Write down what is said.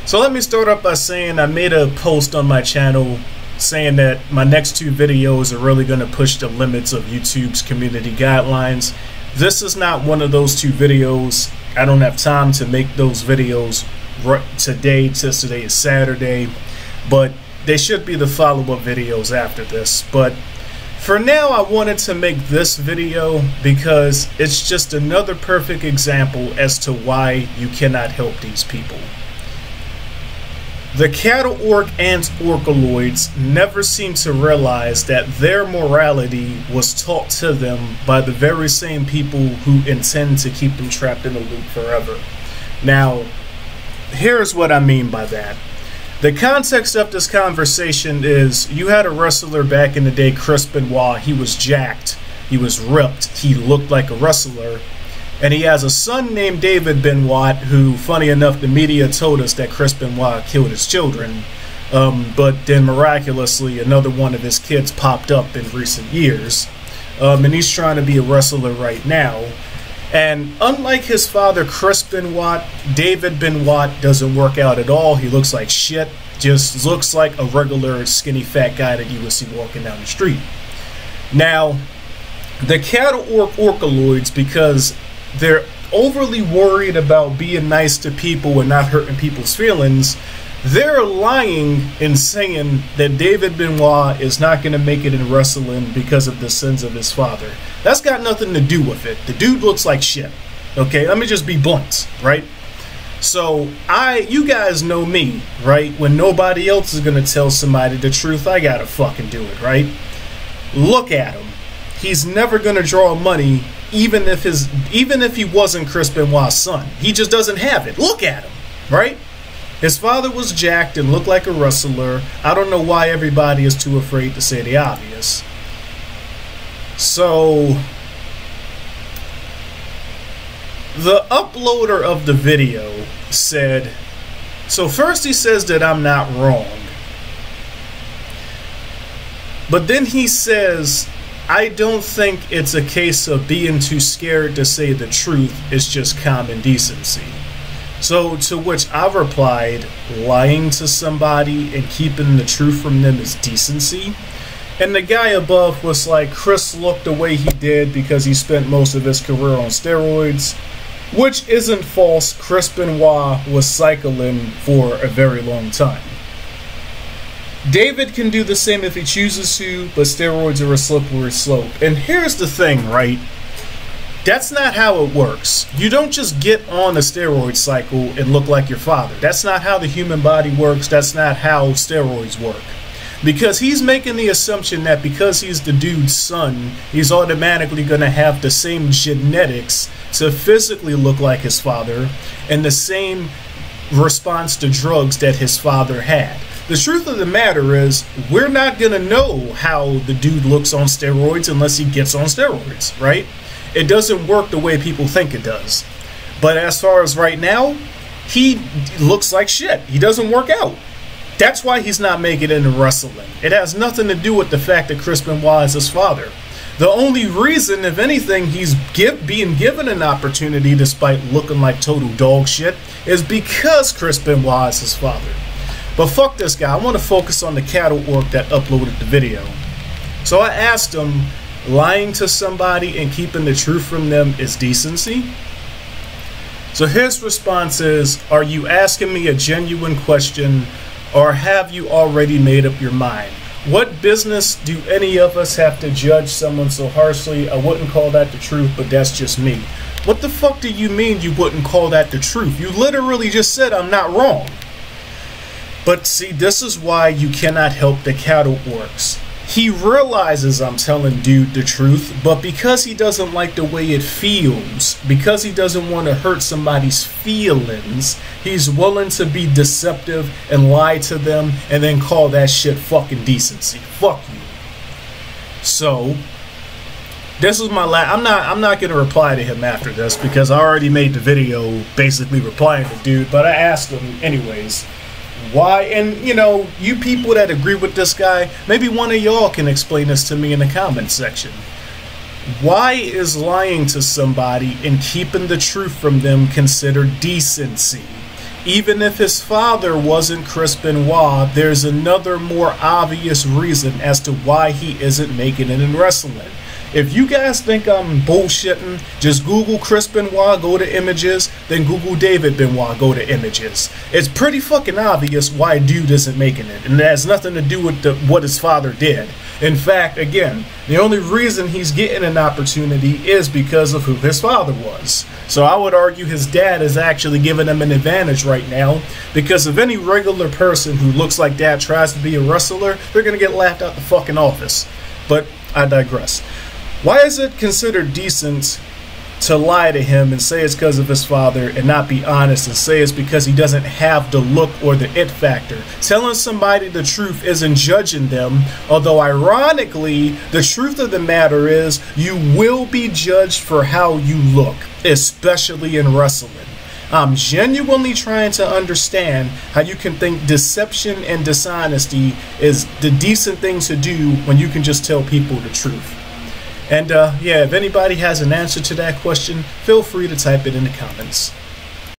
So let me start up by saying I made a post on my channel saying that my next two videos are really going to push the limits of YouTube's community guidelines. This is not one of those two videos. I don't have time to make those videos today, since today is Saturday, but they should be the follow-up videos after this. But for now, I wanted to make this video because it's just another perfect example as to why you cannot help these people. The cattle-orc and orcaloids never seem to realize that their morality was taught to them by the very same people who intend to keep them trapped in a loop forever. Now, here's what I mean by that. The context of this conversation is you had a wrestler back in the day, Chris Benoit. He was jacked, he was ripped, he looked like a wrestler. And he has a son named David Benoit, who, funny enough, the media told us that Chris Benoit killed his children. But then miraculously, another one of his kids popped up in recent years. And he's trying to be a wrestler right now. And unlike his father, Chris Benoit, David Benoit doesn't work out at all. He looks like shit. Just looks like a regular skinny fat guy that you would see walking down the street. Now, the cattle-orc orcaloids, because they're overly worried about being nice to people and not hurting people's feelings, they're lying and saying that David Benoit is not going to make it in wrestling because of the sins of his father. That's got nothing to do with it. The dude looks like shit. Okay, let me just be blunt, right? So, you guys know me, right? When nobody else is going to tell somebody the truth, I gotta fucking do it, right? Look at him. He's never going to draw money, even if he wasn't Chris Benoit's son. He just doesn't have it. Look at him, right? His father was jacked and looked like a wrestler. I don't know why everybody is too afraid to say the obvious. So, the uploader of the video said, so first he says that I'm not wrong. But then he says, I don't think it's a case of being too scared to say the truth, it's just common decency. So to which I replied, lying to somebody and keeping the truth from them is decency? And the guy above was like, Chris looked the way he did because he spent most of his career on steroids, which isn't false. Chris Benoit was cycling for a very long time. David can do the same if he chooses to, but steroids are a slippery slope. And here's the thing, right? That's not how it works. You don't just get on a steroid cycle and look like your father. That's not how the human body works. That's not how steroids work. Because he's making the assumption that because he's the dude's son, he's automatically going to have the same genetics to physically look like his father and the same response to drugs that his father had. The truth of the matter is, we're not going to know how the dude looks on steroids unless he gets on steroids, right? It doesn't work the way people think it does. But as far as right now, he looks like shit. He doesn't work out. That's why he's not making it in wrestling. It has nothing to do with the fact that Chris Benoit is his father. The only reason, if anything, he's being given an opportunity despite looking like total dog shit is because Chris Benoit is his father. But fuck this guy. I want to focus on the cattle-orc that uploaded the video. So I asked him, lying to somebody and keeping the truth from them is decency? So his response is, are you asking me a genuine question, or have you already made up your mind? What business do any of us have to judge someone so harshly? I wouldn't call that the truth, but that's just me. What the fuck do you mean you wouldn't call that the truth? You literally just said I'm not wrong. But see, this is why you cannot help the cattle-orcs. He realizes I'm telling dude the truth, but because he doesn't like the way it feels, because he doesn't want to hurt somebody's feelings, he's willing to be deceptive and lie to them and then call that shit fucking decency. Fuck you. So, this is my last. I'm not gonna reply to him after this because I already made the video basically replying to dude, but I asked him anyways. Why? And you know, you people that agree with this guy, maybe one of y'all can explain this to me in the comment section. Why is lying to somebody and keeping the truth from them considered decency? Even if his father wasn't Chris Benoit, there's another more obvious reason as to why he isn't making it in wrestling. If you guys think I'm bullshitting, just Google Chris Benoit, go to images, then Google David Benoit, go to images. It's pretty fucking obvious why dude isn't making it, and it has nothing to do with what his father did. In fact, again, the only reason he's getting an opportunity is because of who his father was. So I would argue his dad is actually giving him an advantage right now, because if any regular person who looks like dad tries to be a wrestler, they're going to get laughed out the fucking office. But I digress. Why is it considered decent to lie to him and say it's because of his father and not be honest and say it's because he doesn't have the look or the it factor? Telling somebody the truth isn't judging them, although ironically, the truth of the matter is you will be judged for how you look, especially in wrestling. I'm genuinely trying to understand how you can think deception and dishonesty is the decent thing to do when you can just tell people the truth. And yeah, if anybody has an answer to that question, feel free to type it in the comments.